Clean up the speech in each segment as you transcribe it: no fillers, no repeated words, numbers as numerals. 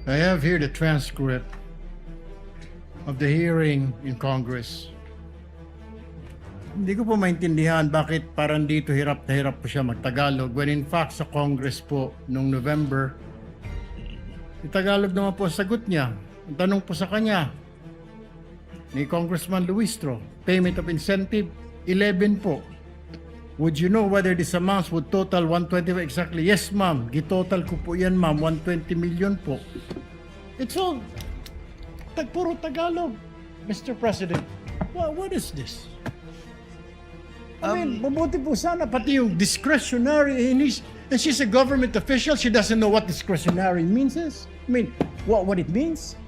I have here the transcript of the hearing in Congress. Hindi ko po maintindihan bakit parang dito hirap na hirap po siya magtagalog when in fact sa Congress po nung November, Tagalog naman po ang sagot niya. Ang tanong po sa kanya ni Congressman Luistro, payment of incentive, 11 po. Would you know whether these amounts would total 120 exactly? Yes, ma'am. Gitotal ko po yan, ma'am. 120 million po. It's all puro Tagalog, Mr. President. What is this? I mean, mabuti po sana pati yung discretionary and she's a government official, she doesn't know what discretionary means is. I mean, what it means?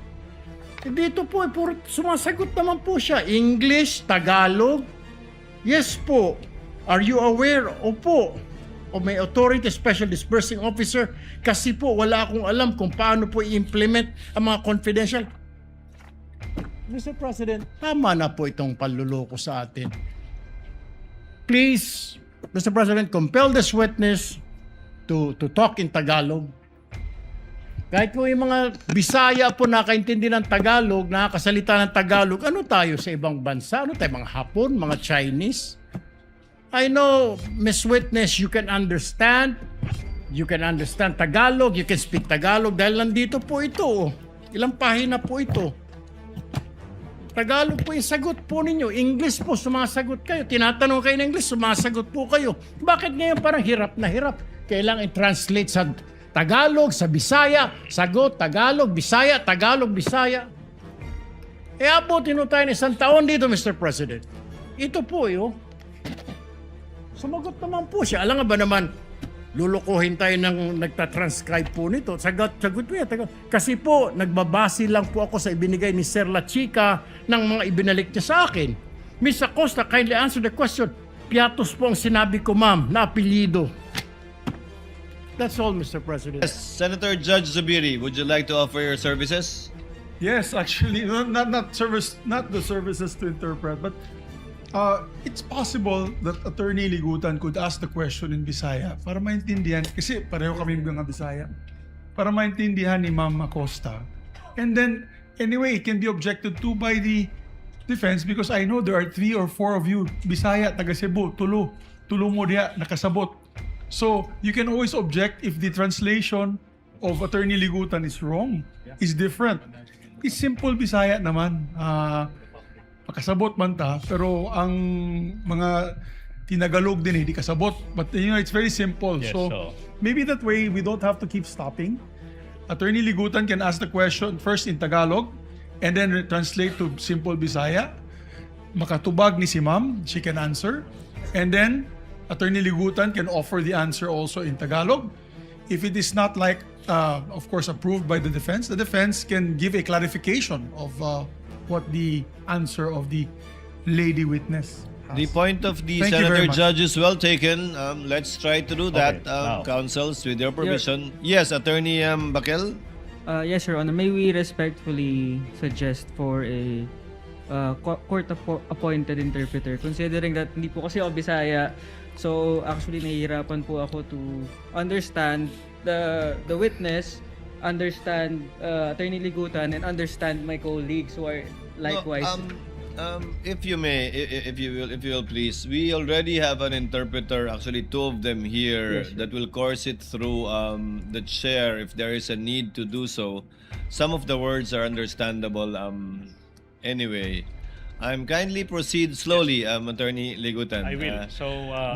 Dito po, puro sumasagot naman po siya. English, Tagalog. Yes po. Are you aware? Opo. O may authority, special disbursing officer. Kasi po, wala akong alam kung paano po i-implement ang mga confidential. Mr. President, tama na po itong panluloko sa atin. Please, Mr. President, compel this witness to talk in Tagalog. Kahit po yung mga Bisaya po nakaintindi ng Tagalog, nakakasalita ng Tagalog, ano tayo sa ibang bansa? Ano tayo, mga Hapon, mga Chinese? I know, Miss Witness, you can understand Tagalog, you can speak Tagalog dahil nandito po ito. Ilang pahina po ito. Tagalog po yung sagot po ninyo. English po, sumasagot kayo. Tinatanong kayo ng English, sumasagot po kayo. Bakit ngayon parang hirap na hirap? Kailangan i-translate sa Tagalog, sa Bisaya, sagot, Tagalog, Bisaya, Tagalog, Bisaya. E abutin tayo ng isang taon dito, Mr. President. Ito po yun. Sumagot naman po siya. Alam nga ba naman, lulukuhin tayo ng nagtatranscribe po nito. Sagot po yan. Kasi po, nagbabase lang po ako sa ibinigay ni Sir La Chica ng mga ibinalik niya sa akin. Miss Acosta, kindly answer the question. Piatos po ang sinabi ko, ma'am, na apelyido. That's all, Mr. President. Yes, Senator Judge Zubiri, would you like to offer your services? Yes, actually, not the services to interpret, but it's possible that Attorney Ligutan could ask the question in Bisaya para maintindihan, kasi pareho kami mga Bisaya, para maintindihan ni Ma'am Acosta. And then, anyway, it can be objected to by the defense because I know there are 3 or 4 of you, Bisaya, taga Cebu, Tulo mo diya, nakasabot. So, you can always object if the translation of Attorney Ligutan is wrong, is different. It's simple Bisaya naman. Makasabot man ta, pero ang mga tinagalog din hindi kasabot. But you know, it's very simple. Yes, so, maybe that way we don't have to keep stopping. Attorney Ligutan can ask the question first in Tagalog and then translate to simple Bisaya. Makatubag ni si ma'am, she can answer. And then, Attorney Ligutan can offer the answer also in Tagalog. If it is not like, of course, approved by the defense can give a clarification of what the answer of the lady witness has. The point of the Thank you Senator very much. Judge is well taken. Let's try to do that, Okay, now. counsels, with your permission. Yes, Attorney Bakel? Yes, Your Honor. May we respectfully suggest for a court-appointed interpreter considering that hindi po kasi ako Bisaya. So, actually, nahihirapan po ako to understand the witness, understand Attorney Ligutan, and understand my colleagues who are likewise. No, if you may, if you will please, we already have an interpreter, actually 2 of them here, Yes, sir. that will course it through the chair if there is a need to do so. Some of the words are understandable anyway. Kindly proceed slowly, Attorney Ligutan. I will.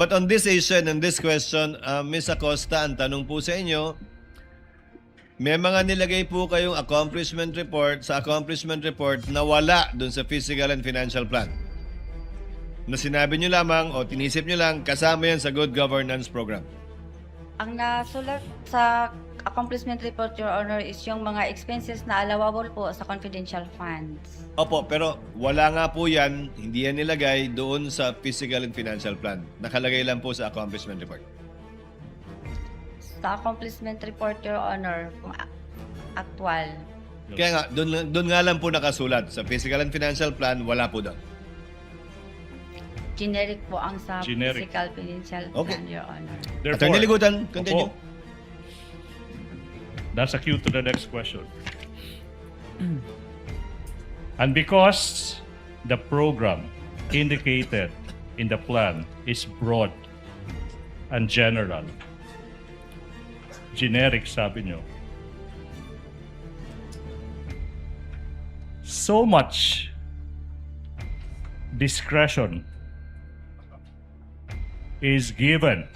But on this issue and this question, Ms. Acosta, ang tanong po sa inyo, may mga nilagay po kayong accomplishment report na wala dun sa physical and financial plan. Na sinabi nyo lamang o tinisip nyo lang, kasama yan sa good governance program. Ang nasulat sa accomplishment report, Your Honor, is yung mga expenses na allowable po sa confidential funds. Opo, pero wala nga po yan, hindi yan nilagay doon sa physical and financial plan. Nakalagay lang po sa accomplishment report. Sa accomplishment report, Your Honor, kung actual. Kaya nga, doon nga lang po nakasulat. Sa physical and financial plan, wala po doon. Generic po ang sa Generic. physical financial Okay. plan, Your Honor. Therefore, Attorney Ligutan, continue. Opo. That's a cue to the next question. And because the program indicated in the plan is broad and general, generic sabi nyo, so much discretion is given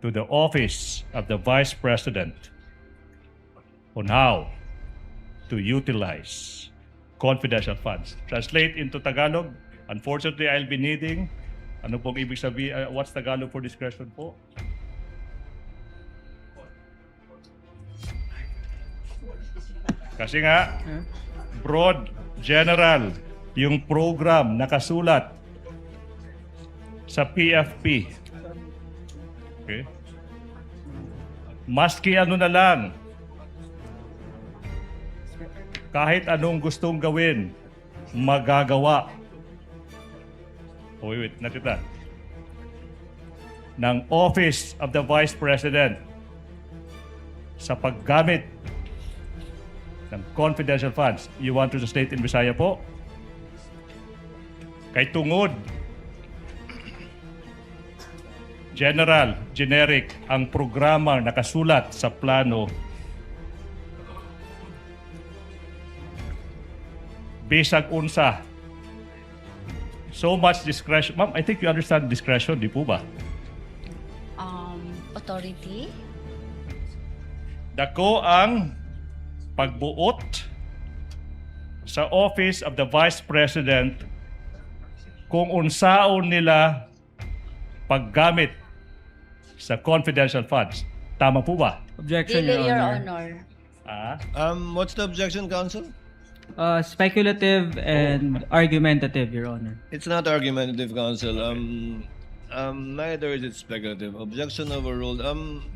to the office of the Vice President on how to utilize confidential funds. Translate into Tagalog. Unfortunately, I'll be needing, ano pong ibig sabihin, what's Tagalog for discretion po? Kasi nga, broad, general, yung program nakasulat sa PFP. Okay? Maski ano na lang, kahit anong gustong gawin, magagawa. Oh, wait, not that. Ng Office of the Vice President sa paggamit ng confidential funds. You want to state in Bisaya po? Kay tungod, general, generic, ang programa nakasulat sa plano bisag unsa. So much discretion. Ma'am, I think you understand discretion, di po ba? Authority? Dako ang pagbuot sa Office of the Vice President kung unsaon nila paggamit sa confidential funds. Tama po ba? Objection, Dili, Your Your Honor. Honor. What's the objection, counsel? Speculative and argumentative, Your Honor. It's not argumentative, counsel. Neither is it speculative. Objection overruled.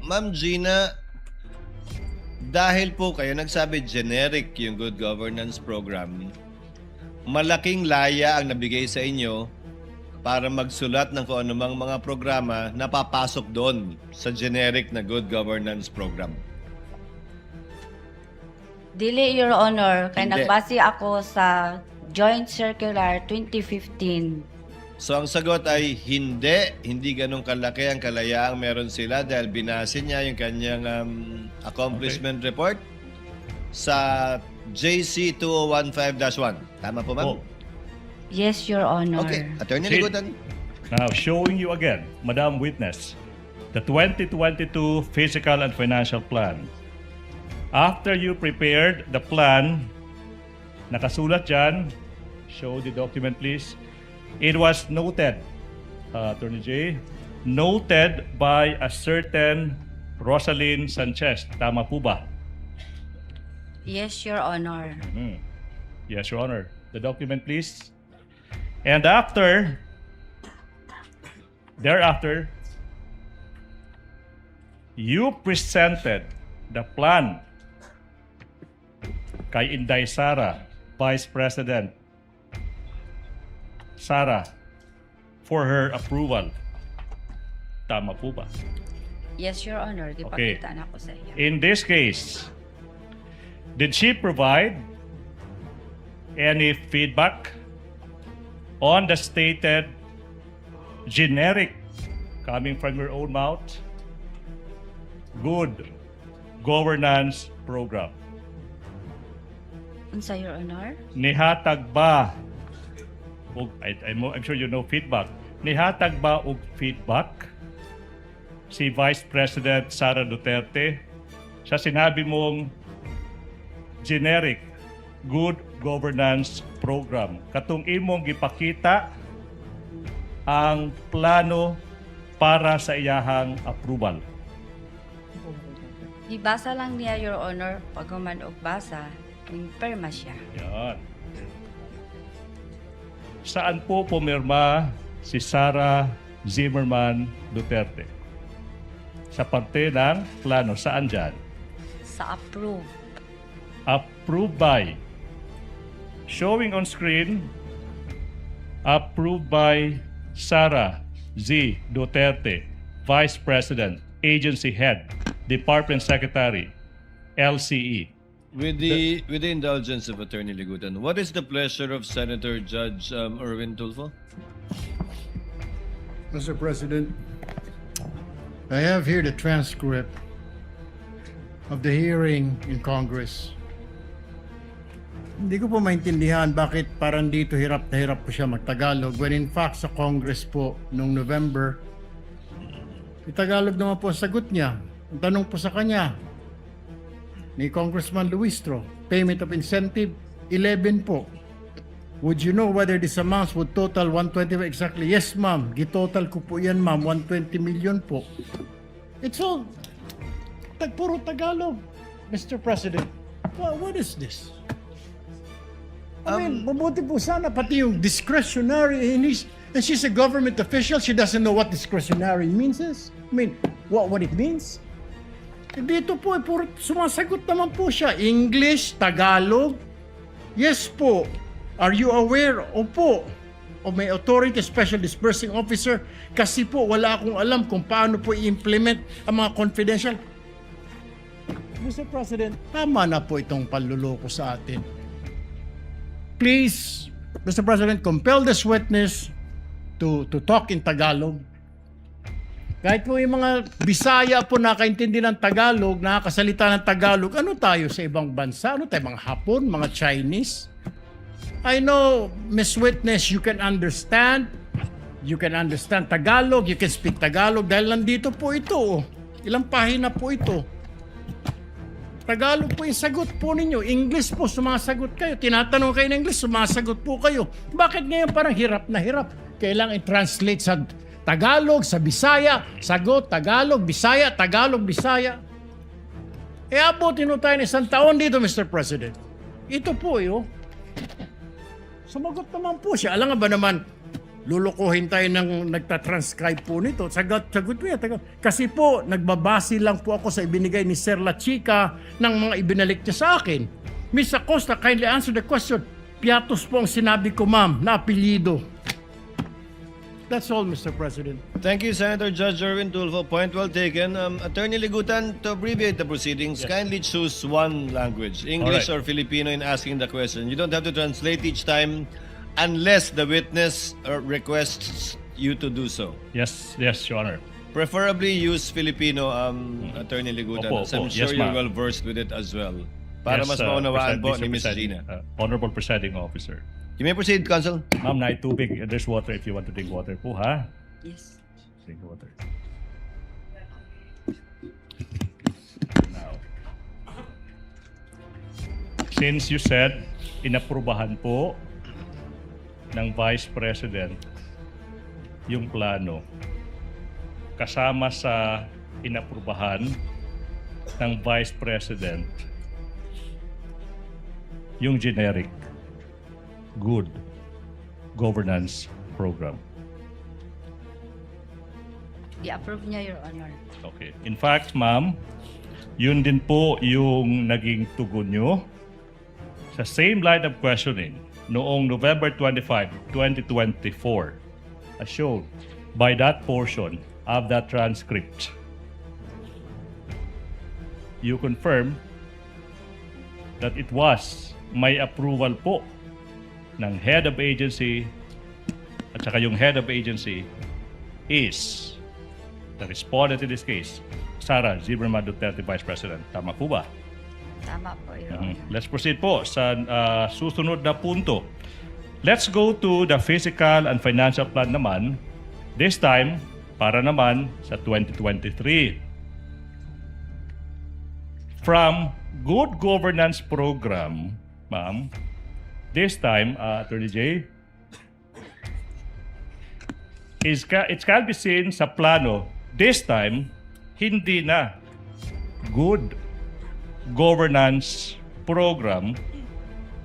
Ma'am Gina, dahil po kayo nagsabi generic yung good governance program, malaking laya ang nabigay sa inyo para magsulat ng kung anumang mga programa na papasok doon sa generic na good governance program. Dili, Your Honor. Kaya Hindi. nagbase ako sa Joint Circular 2015. So ang sagot ay hindi ganun kalaki ang kalayaang meron sila dahil binase niya yung kanyang accomplishment report sa JC 2015-1. Tama po, ma'am? Oh. Yes, Your Honor. Okay. Attorney See? Ligutan. Now, showing you again, Madam Witness, the 2022 Physical and Financial Plan. After you prepared the plan, nakasulat dyan, show the document please, it was noted, Attorney J, noted by a certain Rosalyn Sanchez. Tama po ba? Yes, Your Honor. Yes, Your Honor. The document please. And thereafter, you presented the plan kay Inday Sara, Vice President Sara, for her approval. Tama po ba? Yes, Your Honor. Okay. Gipakita na ko sa iyo. In this case, did she provide any feedback on the stated generic, coming from your own mouth, good governance program? Unsa, Your Honor? Nihatag ba, I'm sure you know feedback, nihatag ba og feedback si Vice President Sara Duterte sa sinabi mong generic good governance program? Katong imong gipakita ang plano para sa iyahang approval. Ibasa lang niya, Your Honor. Pag human og basa, perma siya. Yan. Saan po pumirma si Sara Zimmerman Duterte? Sa parte ng plano. Saan dyan? Sa approve. Approved by. Showing on screen, approved by Sara Z. Duterte, Vice President, Agency Head, Department Secretary, LCE. With the indulgence of Attorney Ligutan, what is the pleasure of Senator Judge Erwin Tulfo? Mr. President, I have here the transcript of the hearing in Congress. Hindi ko po maintindihan bakit parang dito hirap na hirap po siya magtagalog when in fact sa Congress po noong November, Tagalog naman po ang sagot niya. Ang tanong po sa kanya ni Congressman Luistro, payment of incentive, 11 po. Would you know whether this amounts would total 120 exactly? Yes, ma'am. Gitotal ko po yan, ma'am. 120 million po. It's all puro Tagalog, Mr. President. What is this? I mean, mabuti po sana pati yung discretionary and she's a government official. She doesn't know what discretionary means is. I mean, what it means? Dito po, puro sumasagot naman po siya. English, Tagalog. Yes po. Are you aware? Opo. O may authority special disbursing officer kasi po wala akong alam kung paano po i-implement ang mga confidential. Mr. President, tama na po itong panluloko sa atin. Please, Mr. President, compel this witness to talk in Tagalog. Kahit po yung mga Bisaya po nakaintindi ng Tagalog, nakakasalita ng Tagalog, ano tayo sa ibang bansa? Ano tayo, mga Hapon, mga Chinese? I know, Miss Witness, you can understand Tagalog, you can speak Tagalog dahil nandito po ito. Ilang pahina po ito. Tagalog po yung sagot po ninyo. English po, sumasagot kayo. Tinatanong kayo ng English, sumasagot po kayo. Bakit ngayon parang hirap na hirap? Kailangan i-translate sa Tagalog, sa Bisaya, sagot, Tagalog, Bisaya, Tagalog, Bisaya. Abutin mo tayo ng isang taon dito, Mr. President. Ito po, sumagot naman po siya. Alam nga ba naman, lulukuhin tayo ng nagtatranscribe po nito. Sagot po yan. Kasi po, nagbabase lang po ako sa ibinigay ni Sir La Chica ng mga ibinalik niya sa akin. Miss Acosta, kindly answer the question. Piatos po ang sinabi ko, ma'am, na apelyido. That's all, Mr. President. Thank you, Senator Judge Erwin Tulfo. Point well taken. Attorney Ligutan, to abbreviate the proceedings, kindly choose one language, English All right. or Filipino, in asking the question. You don't have to translate each time unless the witness requests you to do so. Yes, Your Honor. Preferably use Filipino, Attorney Ligutan, Opo, as I'm opo. sure Yes, you're ma'am. well versed with it as well. Para Yes, mas maunawaan po Mr. ni Ms. Presiding- Gina. Honorable Presiding Officer. You may proceed, Counsel. Ma'am, tubig. There's water if you want to drink water po, ha? Yes. Drink water. Now, since you said inaprubahan po ng Vice President yung plano, kasama sa inaprubahan ng Vice President yung generic good governance program. I-approve niya, Your Honor. Okay. In fact, ma'am, yun din po yung naging tugon nyo sa same line of questioning noong November 25, 2024, as shown by that portion of that transcript. You confirm that it was may approval po ng head of agency at saka yung head of agency is the respondent in this case, Sara Zimmerman Duterte, Vice President. Tama po ba? Tama po, Your Honor. Let's proceed po sa susunod na punto. Let's go to the physical and financial plan naman. This time, para naman sa 2023. From Good Governance Program, ma'am, this time, Attorney J, it can be seen sa plano, this time, hindi na Good Governance Program,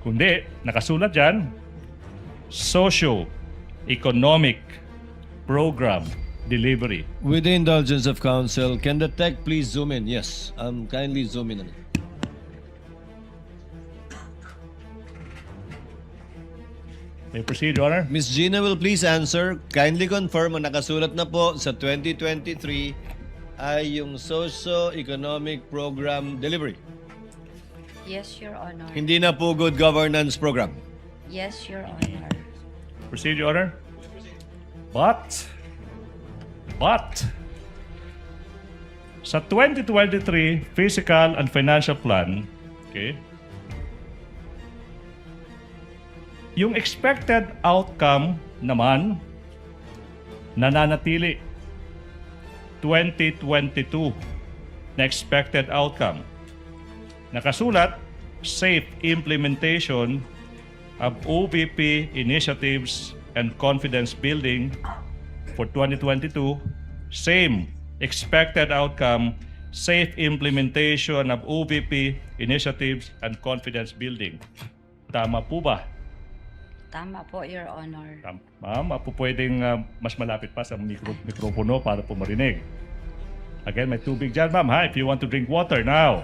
kundi nakasulat dyan, Socio-Economic Program Delivery. With the indulgence of counsel, can the tech please zoom in? Yes, kindly zoom in on it. May proceed, Your Honor. Ms. Gina will please answer. Kindly confirm ang nakasulat na po sa 2023 ay yung Socio-Economic Program Delivery. Yes, Your Honor. Hindi na po good governance program. Yes, Your Honor. Proceed, Your Honor. But, sa 2023 Fiscal and Financial Plan, okay, yung expected outcome naman, nananatili. 2022 na expected outcome. Nakasulat, safe implementation of OVP initiatives and confidence building for 2022. Same expected outcome, safe implementation of OVP initiatives and confidence building. Tama po ba? Tama po, Your Honor. Ma'am, pwedeng mas malapit pa sa mikropono para po marinig. Again, may tubig dyan, ma'am, ha? If you want to drink water now.